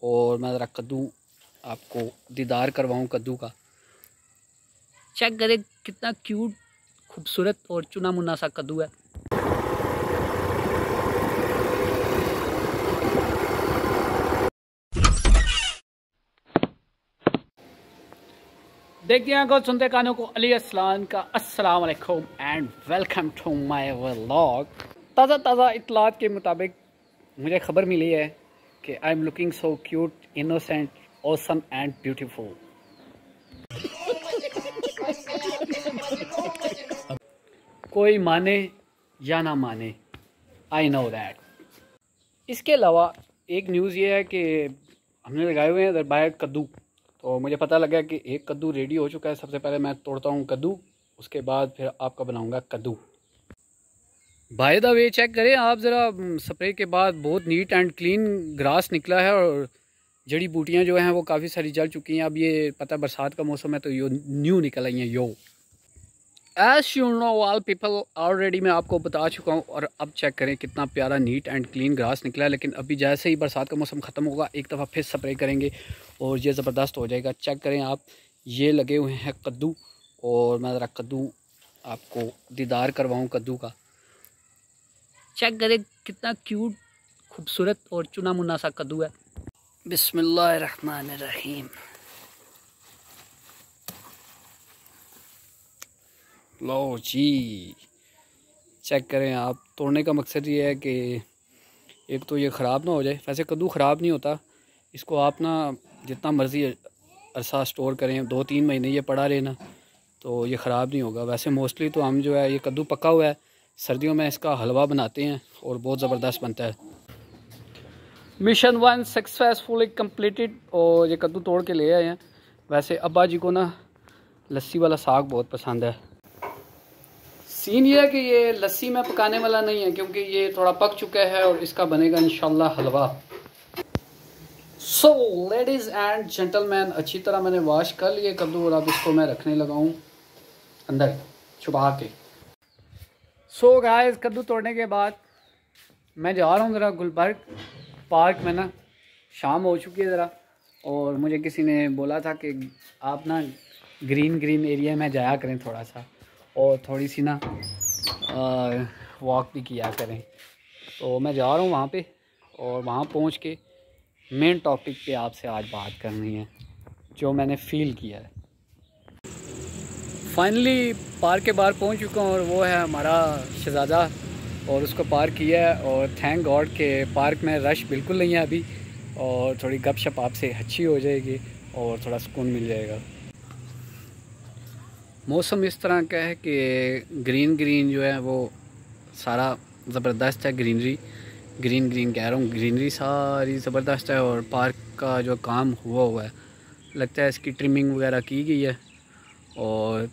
और मैं ज़रा कद्दू आपको दीदार करवाऊँ कद्दू का। चेक करें कितना क्यूट खूबसूरत और चुना मुना सा कद्दू है। देखिए आंखों सुनते कानों को अली अस्लान का अस्सलाम वालेकुम and welcome to my vlog. ताज़ा ताज़ा इत्तलात के मुताबिक मुझे खबर मिली है कि I am looking so cute, innocent, awesome and beautiful. कोई माने या ना माने, आई नो दैट। इसके अलावा एक न्यूज़ ये है कि हमने लगाए हुए हैं इधर बाहर कद्दू, तो मुझे पता लगा कि एक कद्दू रेडी हो चुका है। सबसे पहले मैं तोड़ता हूँ कद्दू, उसके बाद फिर आपका बनाऊँगा कद्दू। बाय द वे चेक करें आप ज़रा, स्प्रे के बाद बहुत नीट एंड क्लीन ग्रास निकला है और जड़ी बूटियाँ जो हैं वो काफ़ी सारी जल चुकी हैं। अब ये पता बरसात का मौसम है तो यो न्यू निकल आई हैं। Yo as you know all people already मैं आपको बता चुका हूँ। और अब चेक करें कितना प्यारा नीट एंड क्लीन ग्रास निकला है। लेकिन अभी जैसे ही बरसात का मौसम ख़त्म होगा एक दफ़ा फिर स्प्रे करेंगे और ये ज़बरदस्त हो जाएगा। चेक करें आप, ये लगे हुए हैं कद्दू और मैं ज़रा कद्दू आपको दीदार करवाऊँ कद्दू का। चेक करें कितना क्यूट खूबसूरत और चुना मुना सा कद्दू है। बिस्मिल्लाहिर्रहमानिर्रहीम। लो जी, चेक करें आप। तोड़ने का मकसद ये है कि एक तो ये ख़राब ना हो जाए। वैसे कद्दू ख़राब नहीं होता, इसको आप ना जितना मर्ज़ी अरसा स्टोर करें, 2-3 महीने ये पड़ा रहे ना तो ये ख़राब नहीं होगा। वैसे मोस्टली तो हम जो है ये कद्दू पका हुआ है, सर्दियों में इसका हलवा बनाते हैं और बहुत ज़बरदस्त बनता है। मिशन 1 सक्सेसफुली कंप्लीटेड और ये कद्दू तोड़ के ले आए हैं। वैसे अब्बा जी को ना लस्सी वाला साग बहुत पसंद है। सीन ये है कि ये लस्सी में पकाने वाला नहीं है क्योंकि ये थोड़ा पक चुका है और इसका बनेगा इंशाल्लाह हलवा। सो लेडीज़ एंड जेंटलमैन, अच्छी तरह मैंने वॉश कर लिए कद्दू और अब इसको मैं रखने लगा हूँ अंदर छुपा के। सो गाइस, कद्दू तोड़ने के बाद मैं जा रहा हूँ ज़रा गुलबर्ग पार्क में ना। शाम हो चुकी है ज़रा और मुझे किसी ने बोला था कि आप ना ग्रीन ग्रीन एरिया में जाया करें थोड़ा सा और थोड़ी सी ना वॉक भी किया करें। तो मैं जा रहा हूँ वहाँ पे और वहाँ पहुँच के मेन टॉपिक पे आपसे आज बात करनी है जो मैंने फ़ील किया है। फाइनली पार्क के बाहर पहुँच चुका हूँ और वो है हमारा शहज़ादा और उसको पार्क किया है। और थैंक गॉड के पार्क में रश बिल्कुल नहीं है अभी और थोड़ी गपशप आपसे अच्छी हो जाएगी और थोड़ा सुकून मिल जाएगा। मौसम इस तरह का है कि ग्रीन ग्रीन जो है वो सारा ज़बरदस्त है। ग्रीनरी ग्रीन ग्रीन कह रहा हूँ, ग्रीनरी सारी ज़बरदस्त है। और पार्क का जो काम हुआ है लगता है इसकी ट्रिमिंग वगैरह की गई है और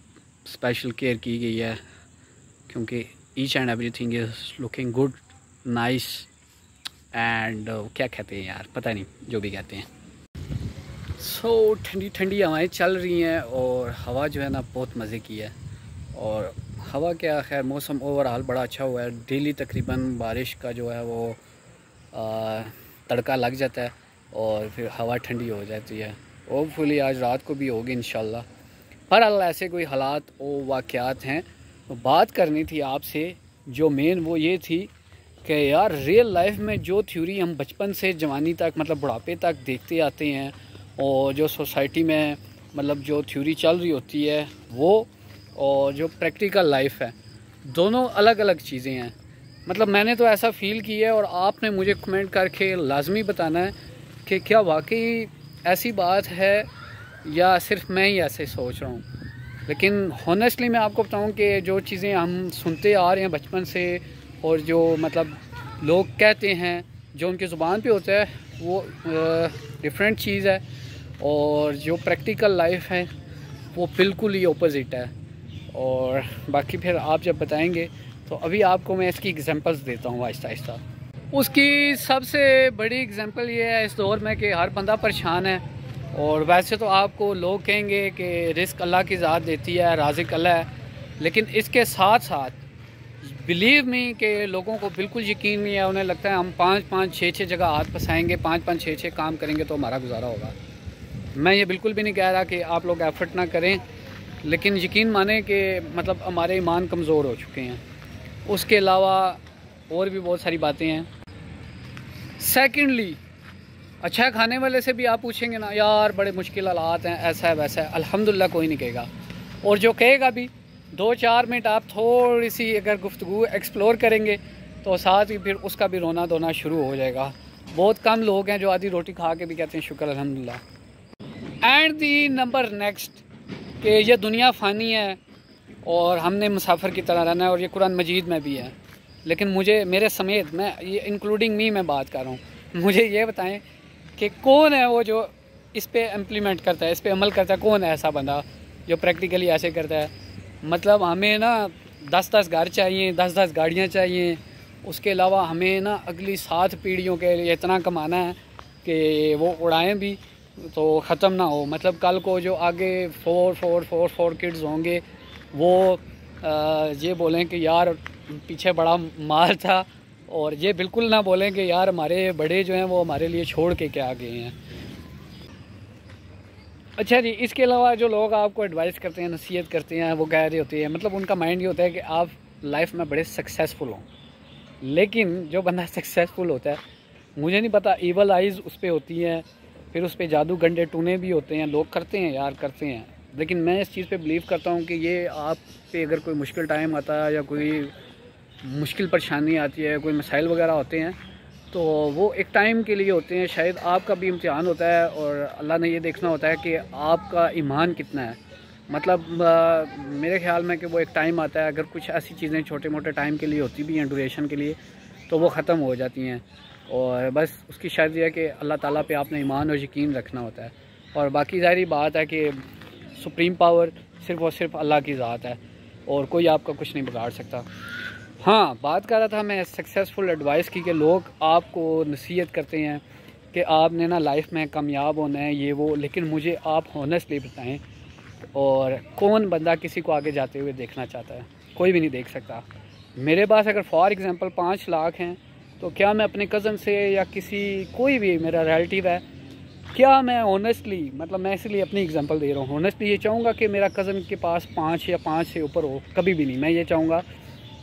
स्पेशल केयर की गई है क्योंकि each and everything is looking good, nice and क्या कहते हैं यार, पता नहीं, जो भी कहते हैं। सो ठंडी ठंडी हवाएं चल रही हैं और हवा जो है ना बहुत मज़े की है। और हवा क्या, खैर मौसम ओवरऑल बड़ा अच्छा हुआ है। डेली तकरीबन बारिश का जो है वो तड़का लग जाता है और फिर हवा ठंडी हो जाती है। होपफुली आज रात को भी होगी इंशाल्लाह। बहरहाल ऐसे कोई हालात और वाक़यात हैं। तो बात करनी थी आपसे जो मेन वो ये थी कि यार रियल लाइफ में जो थ्योरी हम बचपन से जवानी तक मतलब बुढ़ापे तक देखते आते हैं और जो सोसाइटी में मतलब जो थ्योरी चल रही होती है वो और जो प्रैक्टिकल लाइफ है, दोनों अलग अलग चीज़ें हैं। मतलब मैंने तो ऐसा फ़ील किया है और आपने मुझे कमेंट करके लाजमी बताना है कि क्या वाकई ऐसी बात है या सिर्फ मैं ही ऐसे सोच रहा हूँ। लेकिन हॉनेस्टली मैं आपको बताऊँ कि जो चीज़ें हम सुनते आ रहे हैं बचपन से और जो मतलब लोग कहते हैं, जो उनकी ज़ुबान पे होता है वो डिफरेंट चीज़ है और जो प्रैक्टिकल लाइफ है वो बिल्कुल ही ऑपोजिट है। और बाकी फिर आप जब बताएंगे तो अभी आपको मैं इसकी एग्जांपल्स देता हूँ आहिस्ता आहिस्ता। उसकी सबसे बड़ी एग्जांपल ये है इस दौर में कि हर बंदा परेशान है। और वैसे तो आपको लोग कहेंगे कि रिस्क अल्लाह की ज़ात देती है, राज़िक अल्लाह है, लेकिन इसके साथ साथ बिलीव मी कि लोगों को बिल्कुल यकीन नहीं है, उन्हें लगता है हम 5-5, 6-6 जगह हाथ फंसाएंगे, 5-5, 6-6 काम करेंगे तो हमारा गुजारा होगा। मैं ये बिल्कुल भी नहीं कह रहा कि आप लोग एफर्ट ना करें, लेकिन यकीन माने कि मतलब हमारे ईमान कमज़ोर हो चुके हैं। उसके अलावा और भी बहुत सारी बातें हैं। सेकेंडली, अच्छा खाने वाले से भी आप पूछेंगे ना, यार बड़े मुश्किल हालात हैं, ऐसा है वैसा है, अल्हम्दुलिल्लाह कोई नहीं कहेगा। और जो कहेगा भी 2-4 मिनट आप थोड़ी सी अगर गुफ्तगू एक्सप्लोर करेंगे तो साथ ही फिर उसका भी रोना धोना शुरू हो जाएगा। बहुत कम लोग हैं जो आधी रोटी खा के भी कहते हैं शुक्र अल्हम्दुलिल्लाह। एंड दी नंबर नेक्स्ट कि ये दुनिया फ़ानी है और हमने मुसाफिर की तरह रहना है, और ये कुरान मजीद में भी है। लेकिन मुझे, मेरे समेत, मैं ये इंक्लूडिंग मी मैं बात कर रहा हूँ, मुझे ये बताएं कि कौन है वो जो इस पे इम्प्लीमेंट करता है, इस पे अमल करता है। कौन है ऐसा बंदा जो प्रैक्टिकली ऐसे करता है? मतलब हमें ना 10-10 घर चाहिए, 10-10 गाड़ियाँ चाहिए। उसके अलावा हमें ना अगली 7 पीढ़ियों के लिए इतना कमाना है कि वो उड़ाएँ भी तो ख़त्म ना हो। मतलब कल को जो आगे 4 किड्स होंगे वो ये बोलें कि यार पीछे बड़ा माल था, और ये बिल्कुल ना बोलें कि यार हमारे बड़े जो हैं वो हमारे लिए छोड़ के क्या गए हैं। अच्छा जी, इसके अलावा जो लोग आपको एडवाइस करते हैं, नसीहत करते हैं, वो कह रहे होते हैं, मतलब उनका माइंड ये होता है कि आप लाइफ में बड़े सक्सेसफुल हों। लेकिन जो बंदा सक्सेसफुल होता है, मुझे नहीं पता, ईवल आइज़ उस पर होती हैं, फिर उस पर जादू गंडे टूने भी होते हैं। लोग करते हैं यार, करते हैं। लेकिन मैं इस चीज़ पे बिलीव करता हूँ कि ये आप पे अगर कोई मुश्किल टाइम आता है या कोई मुश्किल परेशानी आती है, कोई मसाइल वगैरह होते हैं, तो वो एक टाइम के लिए होते हैं। शायद आपका भी इम्तिहान होता है और अल्लाह ने ये देखना होता है कि आपका ईमान कितना है। मतलब मेरे ख्याल में कि वो एक टाइम आता है, अगर कुछ ऐसी चीज़ें छोटे मोटे टाइम के लिए होती भी हैं, ड्यूरेशन के लिए, तो वो ख़त्म हो जाती हैं। और बस उसकी शायद ये है कि अल्लाह ताला पे आपने ईमान और यकीन रखना होता है। और बाकी ज़ाहिर बात है कि सुप्रीम पावर सिर्फ़ और सिर्फ अल्लाह की ज़ात है और कोई आपका कुछ नहीं बिगाड़ सकता। हाँ, बात कर रहा था मैं सक्सेसफुल एडवाइस की, कि लोग आपको नसीहत करते हैं कि आपने ना लाइफ में कामयाब होना है, ये वो। लेकिन मुझे आप हॉनेस्टली बताएं, और कौन बंदा किसी को आगे जाते हुए देखना चाहता है? कोई भी नहीं देख सकता। मेरे पास अगर फॉर एग्ज़ाम्पल 5 लाख हैं, तो क्या मैं अपने कज़न से या किसी, कोई भी मेरा रिलेटिव है, क्या मैं ऑनेस्टली, मतलब मैं इसलिए अपनी एग्जांपल दे रहा हूँ, ऑनेस्टली ये चाहूँगा कि मेरा कज़न के पास 5 या 5 से ऊपर हो? कभी भी नहीं। मैं ये चाहूँगा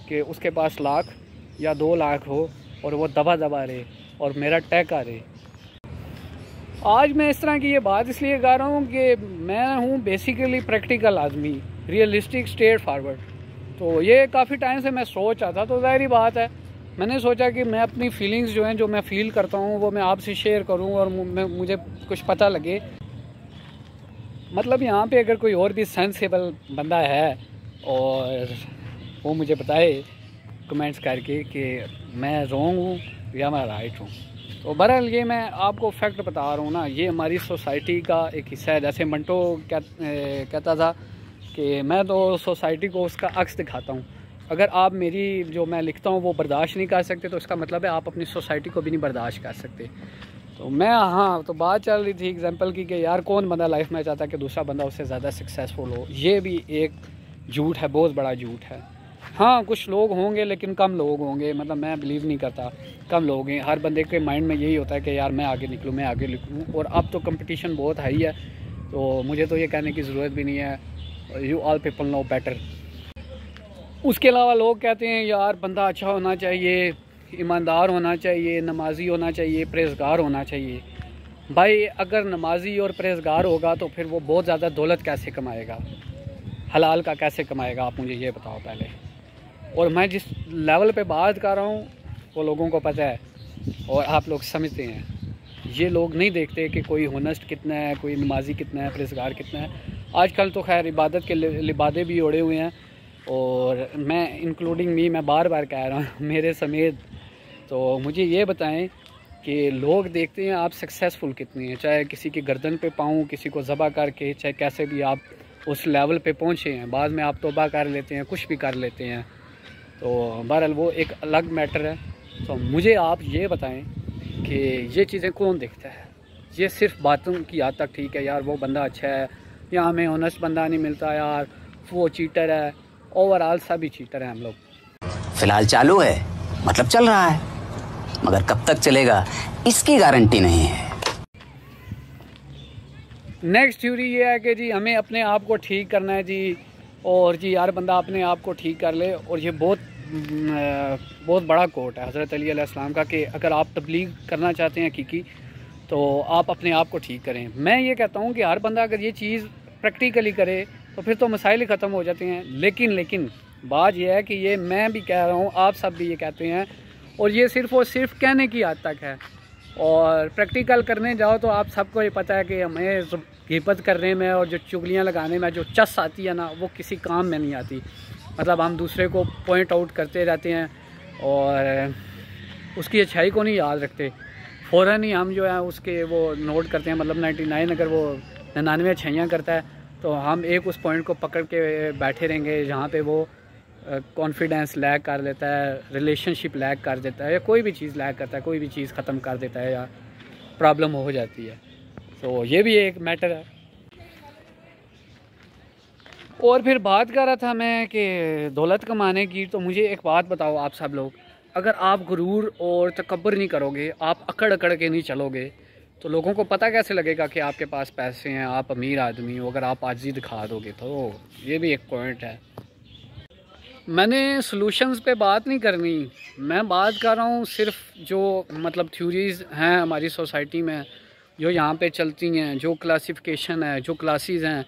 कि उसके पास 1 लाख या 2 लाख हो और वो दबा दबा रहे और मेरा टैका रहे। आज मैं इस तरह की ये बात इसलिए कर रहा हूँ कि मैं हूँ बेसिकली प्रैक्टिकल आदमी, रियलिस्टिक, स्ट्रेट फॉरवर्ड। तो ये काफ़ी टाइम से मैं सोच रहा था, तो ज़ाहिर बात है मैंने सोचा कि मैं अपनी फीलिंग्स जो हैं, जो मैं फ़ील करता हूँ, वो मैं आपसे शेयर करूँ और मुझे कुछ पता लगे। मतलब यहाँ पे अगर कोई और भी सेंसेबल बंदा है और वो मुझे बताए कमेंट्स करके कि मैं रॉन्ग हूँ या मैं राइट हूँ। तो बहरहाल ये मैं आपको फैक्ट बता रहा हूँ ना, ये हमारी सोसाइटी का एक हिस्सा है। जैसे मंटो कहता था कि मैं तो सोसाइटी को उसका अक्स दिखाता हूँ। अगर आप मेरी जो मैं लिखता हूँ वो बर्दाश्त नहीं कर सकते, तो इसका मतलब है आप अपनी सोसाइटी को भी नहीं बर्दाश्त कर सकते। तो मैं, हाँ, तो बात चल रही थी एग्जांपल की कि यार कौन बंदा लाइफ में चाहता है कि दूसरा बंदा उससे ज़्यादा सक्सेसफुल हो। ये भी एक झूठ है, बहुत बड़ा झूठ है। हाँ, कुछ लोग होंगे लेकिन कम लोग होंगे। मतलब मैं बिलीव नहीं करता कम लोग हैं। हर बंदे के माइंड में यही होता है कि यार मैं आगे निकलूँ, मैं आगे निकलूँ। और अब तो कंपटीशन बहुत हाई है, तो मुझे तो ये कहने की ज़रूरत भी नहीं है, you all people know better. उसके अलावा लोग कहते हैं यार बंदा अच्छा होना चाहिए, ईमानदार होना चाहिए, नमाजी होना चाहिए, परहेज़गार होना चाहिए। भाई अगर नमाजी और परहेज़गार होगा तो फिर वो बहुत ज़्यादा दौलत कैसे कमाएगा, हलाल का कैसे कमाएगा? आप मुझे ये बताओ पहले। और मैं जिस लेवल पे बात कर रहा हूँ वो लोगों को पता है और आप लोग समझते हैं। ये लोग नहीं देखते कि कोई होनेस्ट कितना है, कोई नमाजी कितना है, परहेज़गार कितना है। आजकल तो खैर इबादत के लिबादे भी ओढ़े हुए हैं, और मैं इंक्लूडिंग मी, मैं बार बार कह रहा हूँ मेरे समेत। तो मुझे ये बताएं कि लोग देखते हैं आप सक्सेसफुल कितनी हैं, चाहे किसी की गर्दन पे पाऊँ, किसी को ज़बह करके, चाहे कैसे भी आप उस लेवल पे पहुँचे हैं। बाद में आप तौबा कर लेते हैं, कुछ भी कर लेते हैं। तो बहरहाल वो एक अलग मैटर है। तो मुझे आप ये बताएं कि ये चीज़ें कौन देखता है? ये सिर्फ बातों की हद तक ठीक है, यार वो बंदा अच्छा है, या हमें ऑनेस्ट बंदा नहीं मिलता, यार वो चीटर है। ओवरऑल सभी चीटर हैं हम लोग। फिलहाल चालू है, मतलब चल रहा है, मगर कब तक चलेगा इसकी गारंटी नहीं है। नेक्स्ट थ्योरी ये है कि जी हमें अपने आप को ठीक करना है जी, और जी हर बंदा अपने आप को ठीक कर ले। और ये बहुत बड़ा कोट है हज़रत अली अलैहिस्सलाम का कि अगर आप तबलीग करना चाहते हैं हकीकी, तो आप अपने आप को ठीक करें। मैं ये कहता हूँ कि हर बंदा अगर ये चीज़ प्रैक्टिकली करे तो फिर तो मसाइल ही ख़त्म हो जाते हैं। लेकिन बात यह है कि ये मैं भी कह रहा हूँ, आप सब भी ये कहते हैं, और ये सिर्फ़ और सिर्फ कहने की हद तक है। और प्रैक्टिकल करने जाओ तो आप सबको ये पता है कि हमें गिबत करने में और जो चुगलियाँ लगाने में जो चस आती है ना, वो किसी काम में नहीं आती। मतलब हम दूसरे को पॉइंट आउट करते रहते हैं और उसकी अच्छाई को नहीं याद रखते, फ़ौरन ही हम जो है उसके वो नोट करते हैं। मतलब 99 अगर वो 99 अच्छाइयाँ करता है तो हम एक उस पॉइंट को पकड़ के बैठे रहेंगे जहाँ पे वो कॉन्फिडेंस लैग कर लेता है, रिलेशनशिप लैग कर देता है, या कोई भी चीज़ लैग करता है, कोई भी चीज़ ख़त्म कर देता है या प्रॉब्लम हो जाती है। तो ये भी एक मैटर है। और फिर बात कर रहा था मैं कि दौलत कमाने की, तो मुझे एक बात बताओ आप सब लोग, अगर आप गुरूर और तकब्बुर नहीं करोगे, आप अकड़ अकड़ के नहीं चलोगे, तो लोगों को पता कैसे लगेगा कि आपके पास पैसे हैं, आप अमीर आदमी हो, अगर आप आजिज़ी दिखा दोगे। तो ये भी एक पॉइंट है। मैंने सॉल्यूशंस पे बात नहीं करनी, मैं बात कर रहा हूँ सिर्फ जो मतलब थ्योरीज़ हैं हमारी सोसाइटी में जो यहाँ पे चलती हैं, जो क्लासिफिकेशन है, जो क्लासेस हैं।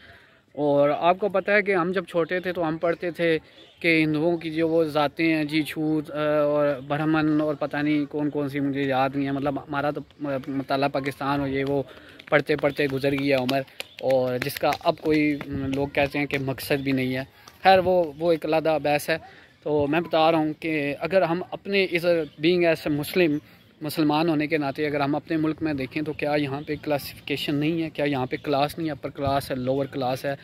और आपको पता है कि हम जब छोटे थे तो हम पढ़ते थे कि हिंदुओं की जो वो ज़ातें हैं जी, छूत और ब्राह्मण और पता नहीं कौन कौन सी, मुझे याद नहीं है। मतलब हमारा तो मताला पाकिस्तान हो, ये वो पढ़ते पढ़ते गुजर गया उम्र, और जिसका अब कोई लोग कहते हैं कि मकसद भी नहीं है। खैर वो एक अलग बहस है। तो मैं बता रहा हूँ कि अगर हम अपने इस बीइंग एज मुसलमान होने के नाते अगर हम अपने मुल्क में देखें तो क्या यहाँ पे क्लासिफिकेशन नहीं है? क्या यहाँ पे क्लास नहीं है? अपर क्लास है, लोअर क्लास है।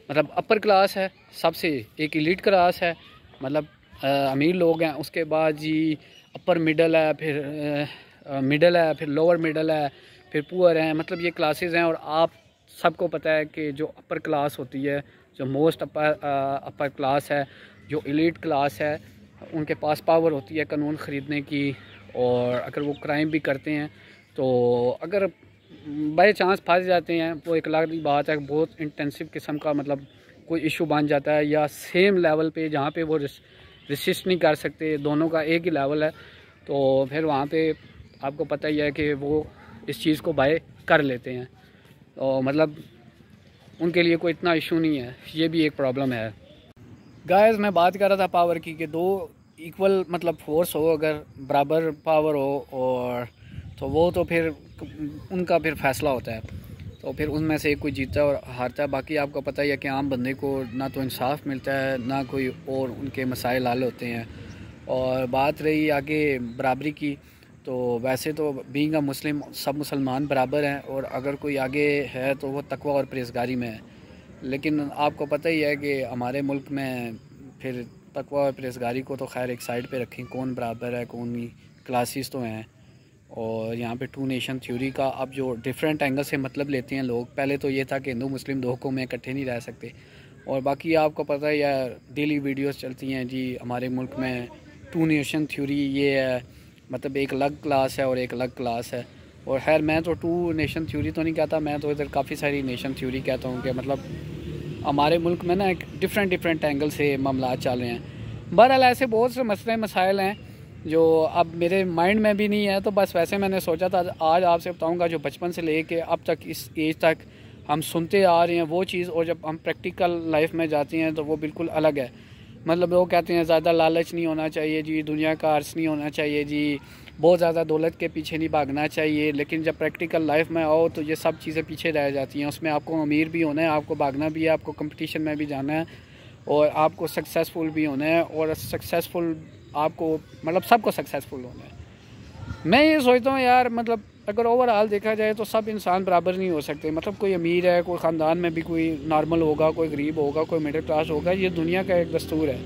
मतलब अपर क्लास है सबसे, एक एलीट क्लास है, मतलब अमीर लोग हैं, उसके बाद जी अपर मिडल है, फिर मिडल है, फिर लोअर मिडल है, फिर पुअर है। मतलब ये क्लासेस हैं। और आप सबको पता है कि जो अपर क्लास होती है, जो मोस्ट अपर क्लास है, जो एलीट क्लास है, उनके पास पावर होती है कानून ख़रीदने की। और अगर वो क्राइम भी करते हैं तो अगर बाई चांस फंस जाते हैं वो एक अलग बात है, बहुत इंटेंसिव किस्म का मतलब कोई इशू बन जाता है, या सेम लेवल पे जहाँ पे वो रेसिस्ट नहीं कर सकते, दोनों का एक ही लेवल है, तो फिर वहाँ पे आपको पता ही है कि वो इस चीज़ को बाय कर लेते हैं। तो मतलब उनके लिए कोई इतना इशू नहीं है। ये भी एक प्रॉब्लम है। गाइस मैं बात कर रहा था पावर की कि दो इक्वल मतलब फोर्स हो, अगर बराबर पावर हो, और तो वो तो फिर उनका फिर फैसला होता है, तो फिर उनमें से एक कोई जीतता है और हारता है। बाकी आपको पता ही है कि आम बंदे को ना तो इंसाफ मिलता है, ना कोई और उनके मसाइल हल होते हैं। और बात रही आगे बराबरी की, तो वैसे तो बीइंग अ मुस्लिम सब मुसलमान बराबर हैं, और अगर कोई आगे है तो वो तकवा और परहेज़गारी में है। लेकिन आपको पता ही है कि हमारे मुल्क में फिर तकवा और परहेज़गारी को तो खैर एक साइड पे रखें, कौन बराबर है कौन नहीं, क्लासेस तो हैं। और यहाँ पे टू नेशन थ्योरी का अब जो डिफरेंट एंगल से मतलब लेते हैं लोग, पहले तो ये था कि हिंदू मुस्लिम दो कौमें इकट्ठे नहीं रह सकते। और बाकी आपको पता ही है डेली वीडियोस चलती हैं जी हमारे मुल्क में टू नेशन थ्योरी, ये है मतलब एक अलग क्लास है और एक अलग क्लास है। और खैर मैं तो टू नेशन थ्योरी तो नहीं कहता, मैं तो इधर काफ़ी सारी नेशन थ्योरी कहता हूँ कि मतलब हमारे मुल्क में ना एक डिफरेंट एंगल से मामला चल रहे हैं। बहरहाल ऐसे बहुत से मसले मसाइल हैं जो अब मेरे माइंड में भी नहीं है, तो बस वैसे मैंने सोचा था आज आपसे बताऊंगा जो बचपन से लेके अब तक इस एज तक हम सुनते आ रहे हैं वो चीज़, और जब हम प्रैक्टिकल लाइफ में जाते हैं तो वो बिल्कुल अलग है। मतलब लोग कहते हैं ज़्यादा लालच नहीं होना चाहिए जी, दुनिया का अर्स नहीं होना चाहिए जी, बहुत ज़्यादा दौलत के पीछे नहीं भागना चाहिए। लेकिन जब प्रैक्टिकल लाइफ में आओ तो ये सब चीज़ें पीछे रह जाती हैं। उसमें आपको अमीर भी होना है, आपको भागना भी है, आपको कंपटीशन में भी जाना है, और आपको सक्सेसफुल भी होना है। और सक्सेसफुल आपको मतलब सबको सक्सेसफुल होना है। मैं ये सोचता हूँ यार, मतलब अगर ओवरऑल देखा जाए तो सब इंसान बराबर नहीं हो सकते। मतलब कोई अमीर है, कोई ख़ानदान में भी कोई नॉर्मल होगा, कोई गरीब होगा, कोई मिडिल क्लास होगा, ये दुनिया का एक दस्तूर है।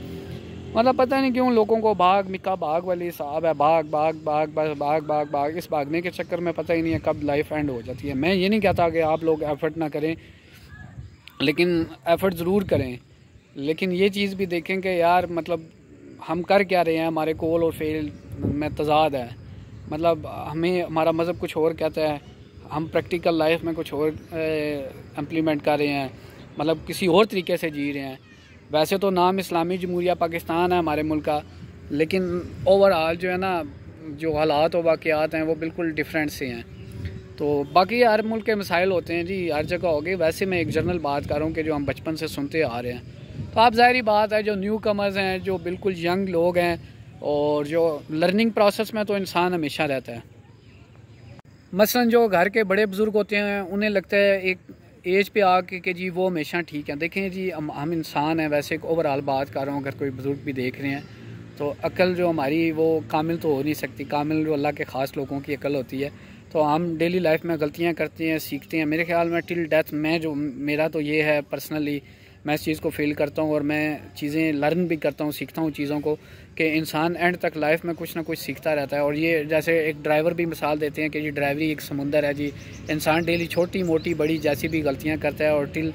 मतलब पता नहीं क्यों लोगों को भाग मिक्का भाग वाली हिसाब है, भाग भाग भाग बस भाग भाग भाग, इस भागने के चक्कर में पता ही नहीं है कब लाइफ एंड हो जाती है। मैं ये नहीं कहता कि आप लोग एफ़र्ट ना करें, लेकिन एफ़र्ट ज़रूर करें, लेकिन ये चीज़ भी देखें कि यार मतलब हम कर क्या रहे हैं, हमारे कॉल और फेल में तजाद है। मतलब हमें हमारा मज़हब कुछ और कहता है, हम प्रैक्टिकल लाइफ में कुछ और इम्प्लीमेंट कर रहे हैं, मतलब किसी और तरीके से जी रहे हैं। वैसे तो नाम इस्लामी जमहूरिया पाकिस्तान है हमारे मुल्क का, लेकिन ओवरऑल जो है ना, जो हालात और वाक़यात हैं वो बिल्कुल डिफरेंट से हैं। तो बाकी हर मुल्क के मसाइल होते हैं जी, हर जगह हो गए। वैसे मैं एक जनरल बात कर रहा हूँ कि जो हम बचपन से सुनते आ रहे हैं। तो आप ज़ाहिर बात है, जो न्यू कमर्स हैं, जो बिल्कुल यंग लोग हैं, और जो लर्निंग प्रोसेस में तो इंसान हमेशा रहता है। मसलन जो घर के बड़े बुज़ुर्ग होते हैं, उन्हें लगता है एक एज पे आके कि जी वो हमेशा ठीक है। देखें जी, हम इंसान हैं, वैसे एक ओवरऑल बात कर रहा हूँ, अगर कोई बुज़ुर्ग भी देख रहे हैं तो अक्ल जो हमारी वो कामिल तो हो नहीं सकती। कामिल जो अल्लाह के ख़ास लोगों की अक्ल होती है। तो हम डेली लाइफ में गलतियाँ करते हैं, सीखते हैं। मेरे ख्याल में टिल डेथ मेरा तो ये है पर्सनली, मैं इस चीज़ को फील करता हूँ और मैं चीज़ें लर्न भी करता हूँ, सीखता हूँ चीज़ों को, कि इंसान एंड तक लाइफ में कुछ ना कुछ सीखता रहता है। और ये जैसे एक ड्राइवर भी मिसाल देते हैं कि जी ड्राइवरी एक समुंदर है जी, इंसान डेली छोटी मोटी बड़ी जैसी भी गलतियाँ करता है और टिल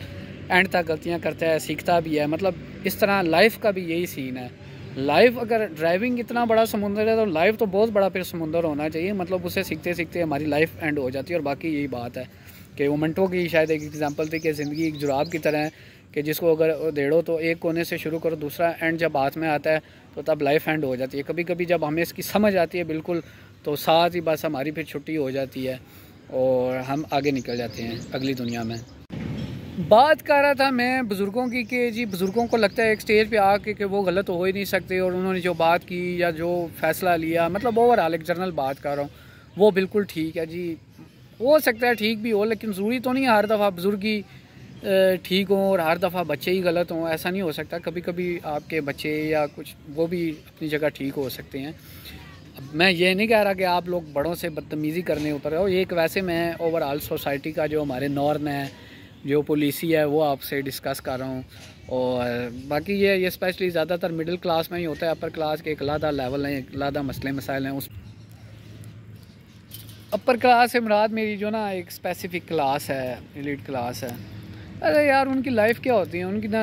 एंड तक गलतियाँ करता है, सीखता भी है। मतलब इस तरह लाइफ का भी यही सीन है। लाइफ, अगर ड्राइविंग इतना बड़ा समुंदर है तो लाइफ तो बहुत बड़ा फिर समुंदर होना चाहिए। मतलब उसे सीखते सीखते हमारी लाइफ एंड हो जाती है। और बाकी यही बात है कि वो मिनटों की शायद एक एग्जांपल थी कि ज़िंदगी एक जुराब की तरह है, कि जिसको अगर देड़ो तो एक कोने से शुरू करो, दूसरा एंड जब हाथ में आता है तो तब लाइफ एंड हो जाती है। कभी कभी जब हमें इसकी समझ आती है बिल्कुल, तो साथ ही बस हमारी फिर छुट्टी हो जाती है और हम आगे निकल जाते हैं अगली दुनिया में। बात कर रहा था मैं बुज़ुर्गों की कि जी बुज़ुर्गों को लगता है एक स्टेज पे आके कि वो गलत हो ही नहीं सकते, और उन्होंने जो बात की या जो फ़ैसला लिया, मतलब ओवरऑल एक जनरल बात कर रहा हूँ, वो बिल्कुल ठीक है जी। हो सकता है ठीक भी हो, लेकिन ज़रूरी तो नहीं हर दफ़ा बुज़ुर्ग ही ठीक हों और हर दफ़ा बच्चे ही गलत हों। ऐसा नहीं हो सकता। कभी कभी आपके बच्चे या कुछ वो भी अपनी जगह ठीक हो सकते हैं। अब मैं ये नहीं कह रहा कि आप लोग बड़ों से बदतमीज़ी करने ऊपर हो। एक वैसे मैं ओवरऑल सोसाइटी का जो हमारे नॉर्म है, जो पॉलिसी है, वो आपसे डिस्कस कर रहा हूँ। और बाकी ये स्पेशली ज़्यादातर मिडिल क्लास में ही होता है। अपर क्लास के एक अलग लेवल हैं, एक अलग मसले मसाइल हैं। उस अपर क्लास से मुराद मेरी जो ना एक स्पेसिफ़िक क्लास है, एलीट क्लास है। अरे यार, उनकी लाइफ क्या होती है, उनकी ना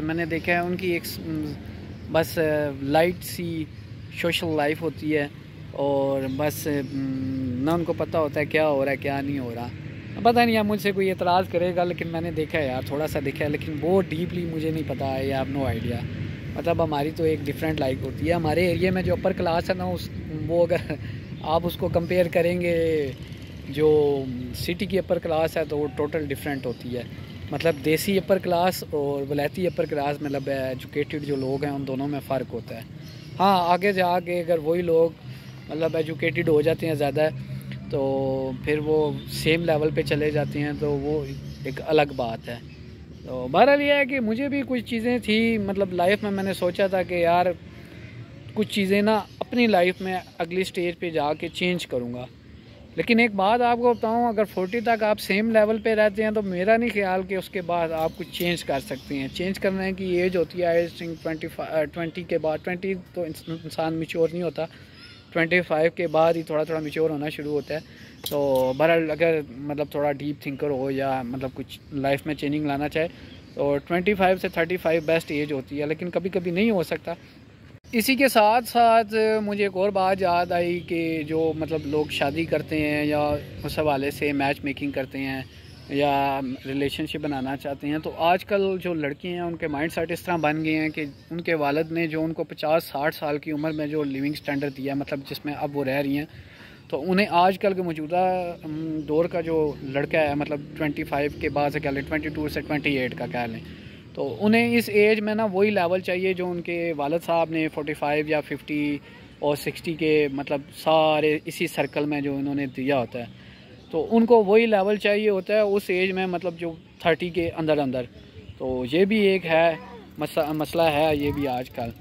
मैंने देखा है उनकी एक बस लाइट सी सोशल लाइफ होती है, और बस ना उनको पता होता है क्या हो रहा है क्या नहीं हो रहा। पता नहीं, यार मुझसे कोई एतराज़ करेगा, लेकिन मैंने देखा है यार, थोड़ा सा देखा है, लेकिन वो डीपली मुझे नहीं पता है, या नो आइडिया। मतलब हमारी तो एक डिफरेंट लाइफ होती है। हमारे एरिया में जो अपर क्लास है ना, वो अगर आप उसको कंपेयर करेंगे जो सिटी की अपर क्लास है, तो वो टोटल डिफरेंट होती है। मतलब देसी अपर क्लास और वलायती अपर क्लास, मतलब एजुकेटेड जो लोग हैं, उन दोनों में फ़र्क होता है। हाँ, आगे जाके अगर वही लोग मतलब एजुकेटेड हो जाते हैं ज़्यादा, तो फिर वो सेम लेवल पे चले जाते हैं, तो वो एक अलग बात है। तो बहरहाल ये है कि मुझे भी कुछ चीज़ें थी, मतलब लाइफ में मैंने सोचा था कि यार कुछ चीज़ें ना अपनी लाइफ में अगली स्टेज पे जाके चेंज करूँगा। लेकिन एक बात आपको बताऊँ, अगर 40 तक आप सेम लेवल पे रहते हैं, तो मेरा नहीं ख्याल कि उसके बाद आप कुछ चेंज कर सकते हैं। चेंज करने की एज होती है आई थिंक 20 के बाद। 20 तो इंसान मैच्योर नहीं होता, 25 के बाद ही थोड़ा थोड़ा मैच्योर होना शुरू होता है। तो बहरहाल अगर मतलब थोड़ा डीप थिंकर हो या मतलब कुछ लाइफ में चेंजिंग लाना चाहे, तो 25 से 35 बेस्ट एज होती है, लेकिन कभी कभी नहीं हो सकता। इसी के साथ साथ मुझे एक और बात याद आई कि जो मतलब लोग शादी करते हैं या उस हवाले से मैच मेकिंग करते हैं या रिलेशनशिप बनाना चाहते हैं, तो आजकल जो लड़के हैं उनके माइंड सेट इस तरह बन गए हैं कि उनके वालिद ने जो उनको 50-60 साल की उम्र में जो लिविंग स्टैंडर्ड दिया, मतलब जिसमें अब वो रह रही हैं, तो उन्हें आजकल के मौजूदा दौर का जो लड़का है, मतलब 25 के बाद से कह लें, 22 से 28 का कह लें, तो उन्हें इस एज में ना वही लेवल चाहिए जो उनके वालिद साहब ने 45 या 50 और 60 के मतलब सारे इसी सर्कल में जो इन्होंने दिया होता है, तो उनको वही लेवल चाहिए होता है उस एज में, मतलब जो 30 के अंदर अंदर। तो ये भी एक है मसला है ये भी आजकल।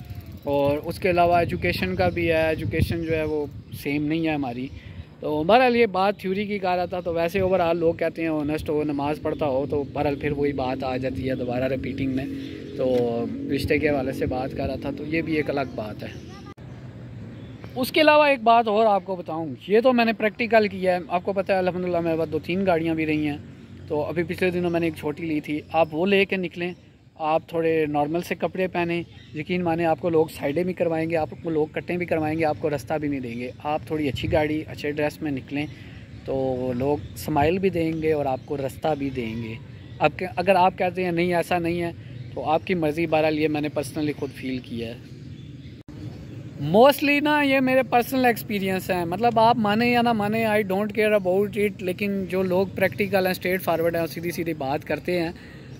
और उसके अलावा एजुकेशन का भी है, एजुकेशन जो है वो सेम नहीं है हमारी। तो बहरहाल ये बात थ्योरी की कह रहा था। तो वैसे ओवरऑल लोग कहते हैं ऑनेस्ट हो, नमाज़ पढ़ता हो, तो बहरहाल फिर वही बात आ जाती है दोबारा रिपीटिंग में। तो रिश्ते के हवाले से बात कर रहा था, तो ये भी एक अलग बात है। उसके अलावा एक बात और आपको बताऊं, ये तो मैंने प्रैक्टिकल किया है। आपको पता है अल्हम्दुलिल्लाह मेरे पास 2-3 गाड़ियाँ भी रही हैं। तो अभी पिछले दिनों मैंने एक छोटी ली थी। आप वो ले कर निकलें, आप थोड़े नॉर्मल से कपड़े पहने, यकीन माने आपको लोग साइडें भी करवाएंगे, आपको लोग कट्टें भी करवाएंगे, आपको रास्ता भी नहीं देंगे। आप थोड़ी अच्छी गाड़ी अच्छे ड्रेस में निकलें तो लोग स्माइल भी देंगे और आपको रास्ता भी देंगे। अगर आप कहते हैं नहीं ऐसा नहीं है तो आपकी मर्ज़ी। बहरहाल ये मैंने पर्सनली खुद फील किया है। मोस्टली ना ये मेरे पर्सनल एक्सपीरियंस हैं, मतलब आप माने या ना माने, I don't care about it, लेकिन जो लोग प्रैक्टिकल हैं, स्ट्रेट फारवर्ड हैं और सीधी सीधी बात करते हैं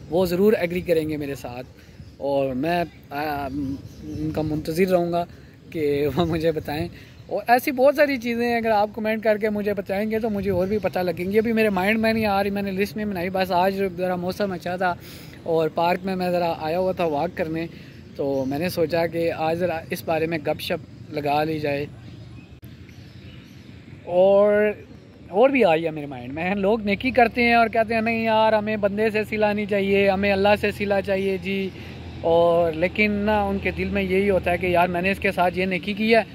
वो ज़रूर एग्री करेंगे मेरे साथ। और मैं उनका मुंतज़िर रहूँगा कि वो मुझे बताएं। और ऐसी बहुत सारी चीज़ें हैं, अगर आप कमेंट करके मुझे बताएंगे तो मुझे और भी पता लगेंगी। अभी मेरे माइंड में नहीं आ रही, मैंने लिस्ट नहीं बनाई। बस आज ज़रा मौसम अच्छा था और पार्क में मैं ज़रा आया हुआ था वॉक करने, तो मैंने सोचा कि आज ज़रा इस बारे में गपशप लगा ली जाए। और भी आई है मेरे माइंड में। लोग नेकी करते हैं और कहते हैं नहीं यार हमें बंदे से सिला नहीं चाहिए, हमें अल्लाह से सिला चाहिए जी। और लेकिन ना उनके दिल में यही होता है कि यार मैंने इसके साथ ये नेकी की है,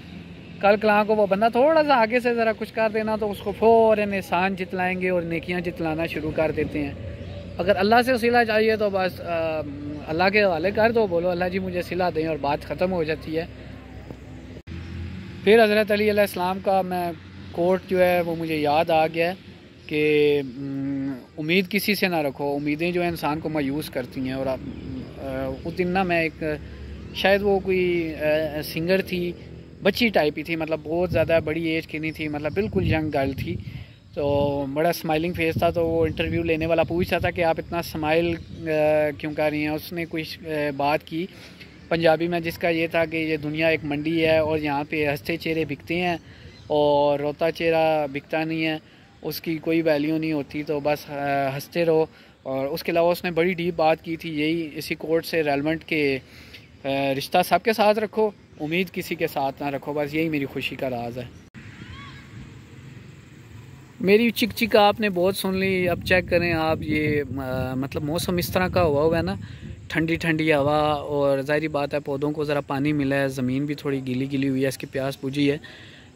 कल कला को वो बंदा थोड़ा सा आगे से ज़रा कुछ कर देना तो उसको फ़ौरन एहसान जितलाएंगे और नेकियां जितलाना शुरू कर देते हैं। अगर अल्लाह से सिला चाहिए तो बस अल्लाह के हवाले कर दो, बोलो अल्लाह जी मुझे सिला दें और बात ख़त्म हो जाती है। फिर हज़रत अली अलैहिस्सलाम का मैं कोट जो है वो मुझे याद आ गया कि उम्मीद किसी से ना रखो, उम्मीदें जो है इंसान को मायूस करती हैं। और उस दिन ना मैं एक शायद वो कोई सिंगर थी, बच्ची टाइप ही थी, मतलब बहुत ज़्यादा बड़ी एज की नहीं थी, मतलब बिल्कुल यंग गर्ल थी। तो बड़ा स्माइलिंग फेस था। तो वो इंटरव्यू लेने वाला पूछ रहा था कि आप इतना स्माइल क्यों कर रही हैं। उसने कुछ बात की पंजाबी में, जिसका ये था कि ये दुनिया एक मंडी है और यहाँ पे हंसते चेहरे बिकते हैं और रोता चेहरा बिकता नहीं है, उसकी कोई वैल्यू नहीं होती, तो बस हंसते रहो। और उसके अलावा उसने बड़ी डीप बात की थी, यही इसी कोर्ट से रेलेवेंट के रिश्ता सबके साथ रखो, उम्मीद किसी के साथ ना रखो। बस यही मेरी खुशी का राज है। मेरी चिक चिक आपने बहुत सुन ली, अब चेक करें आप। ये मतलब मौसम इस तरह का हुआ है ना, ठंडी ठंडी हवा, और ज़ाहिर बात है पौधों को ज़रा पानी मिला है, ज़मीन भी थोड़ी गीली गीली हुई है, इसकी प्यास बुझी है।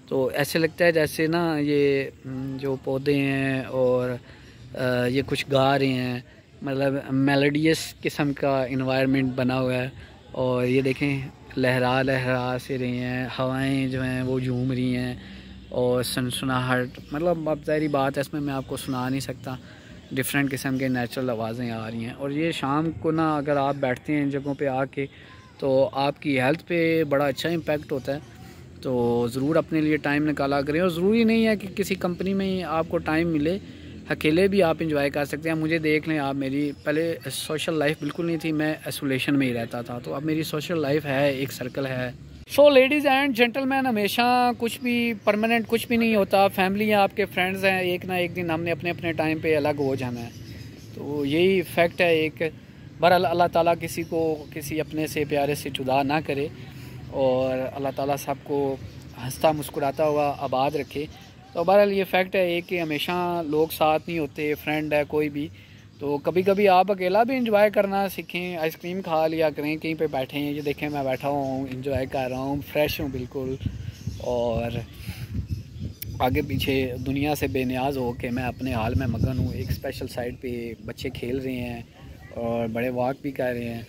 तो ऐसे लगता है जैसे ना ये जो पौधे हैं और ये कुछ गा रहे हैं, मतलब मेलोडियस किस्म का इन्वायरमेंट बना हुआ है। और ये देखें लहरा लहरा से रही हैं, हवाएं जो हैं वो झूम रही हैं और सनसनाहट, मतलब अब ज़ाहिर बात है इसमें मैं आपको सुना नहीं सकता, डिफरेंट किस्म के नेचुरल आवाज़ें आ रही हैं। और ये शाम को ना अगर आप बैठते हैं इन जगहों पे आके तो आपकी हेल्थ पे बड़ा अच्छा इम्पैक्ट होता है। तो ज़रूर अपने लिए टाइम निकाला करें। और ज़रूरी नहीं है कि किसी कंपनी में ही आपको टाइम मिले, अकेले भी आप इंजॉय कर सकते हैं। मुझे देख लें आप, मेरी पहले सोशल लाइफ बिल्कुल नहीं थी, मैं आइसोलेशन में ही रहता था, तो अब मेरी सोशल लाइफ है, एक सर्कल है। सो लेडीज़ एंड जेंटलमैन, हमेशा कुछ भी परमानेंट कुछ भी नहीं होता। फैमिली है, आपके फ्रेंड्स हैं, एक ना एक दिन हमने अपने अपने टाइम पे अलग हो जाना है। तो यही फैक्ट है एक। बहरहाल अल्लाह ताला किसी को किसी अपने से प्यारे से जुदा ना करे और अल्लाह ताला सबको हंसता मुस्कुराता हुआ आबाद रखे। तो बहरहाल ये फैक्ट है एक कि हमेशा लोग साथ नहीं होते, फ्रेंड है कोई भी, तो कभी कभी आप अकेला भी इंजॉय करना सीखें। आइसक्रीम खा लिया करें, कहीं पे बैठे हैं, ये देखें मैं बैठा हूँ, इंजॉय कर रहा हूँ, फ्रेश हूँ बिल्कुल, और आगे पीछे दुनिया से बेनियाज हो के मैं अपने हाल में मगन हूँ। एक स्पेशल साइड पे बच्चे खेल रहे हैं और बड़े वॉक भी कर रहे हैं।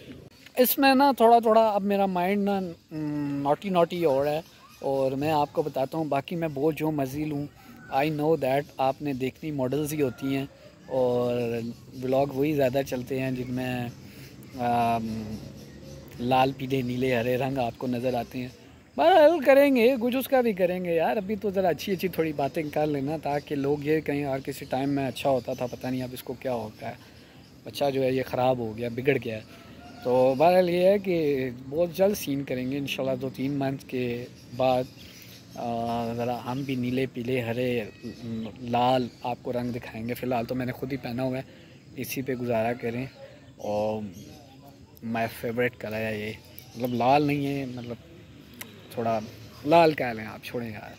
इसमें ना थोड़ा थोड़ा अब मेरा माइंड ना नॉटी हो रहा है और मैं आपको बताता हूँ, बाकी मैं बहुत जो मर्जी लूँ, आई नो दैट आपने देखनी मॉडल्स ही होती हैं और ब्लॉग वही ज़्यादा चलते हैं जिनमें लाल पीले नीले हरे रंग आपको नज़र आते हैं। बहरहाल करेंगे कुछ उसका भी करेंगे यार, अभी तो ज़रा अच्छी अच्छी थोड़ी बातें कर लेना ताकि लोग ये कहीं यार किसी टाइम में अच्छा होता था, पता नहीं अब इसको क्या हो गया है, बच्चा जो है ये ख़राब हो गया, बिगड़ गया है। तो बहरहाल ये है कि बहुत जल्द सीन करेंगे इंशाल्लाह, 2-3 मंथ के बाद ज़रा हम भी नीले पीले हरे लाल आपको रंग दिखाएंगे। फ़िलहाल तो मैंने खुद ही पहना हुआ है, इसी पे गुजारा करें। और माय फेवरेट कलर है ये, मतलब लाल नहीं है, मतलब थोड़ा लाल कह लें आप, छोड़ें यार,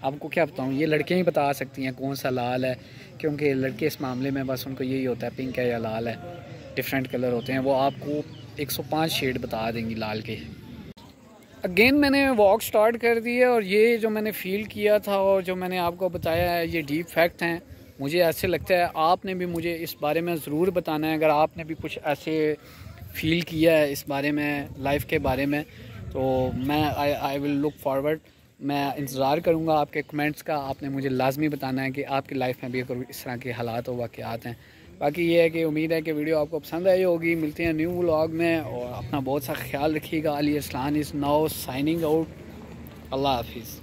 आपको क्या बताऊँ, ये लड़कियाँ ही बता सकती हैं कौन सा लाल है, क्योंकि लड़के इस मामले में बस उनको यही होता है पिंक है या लाल है, डिफरेंट कलर होते हैं, वो आपको 105 शेड बता देंगी लाल के। अगेन मैंने वॉक स्टार्ट कर दी है और ये जो मैंने फ़ील किया था और जो मैंने आपको बताया है ये डीप फैक्ट हैं। मुझे ऐसे लगता है आपने भी मुझे इस बारे में ज़रूर बताना है, अगर आपने भी कुछ ऐसे फ़ील किया है इस बारे में, लाइफ के बारे में। तो मैं आई विल लुक फॉरवर्ड, मैं इंतज़ार करूँगा आपके कमेंट्स का। आपने मुझे लाजमी बताना है कि आपकी लाइफ में भी अगर इस तरह के हालात और वाक़यात हैं। बाकी ये है कि उम्मीद है कि वीडियो आपको पसंद आई होगी। मिलते हैं न्यू व्लॉग में, और अपना बहुत सा ख्याल रखिएगा। Ali Arsalan is now signing out. अल्लाह हाफिज़।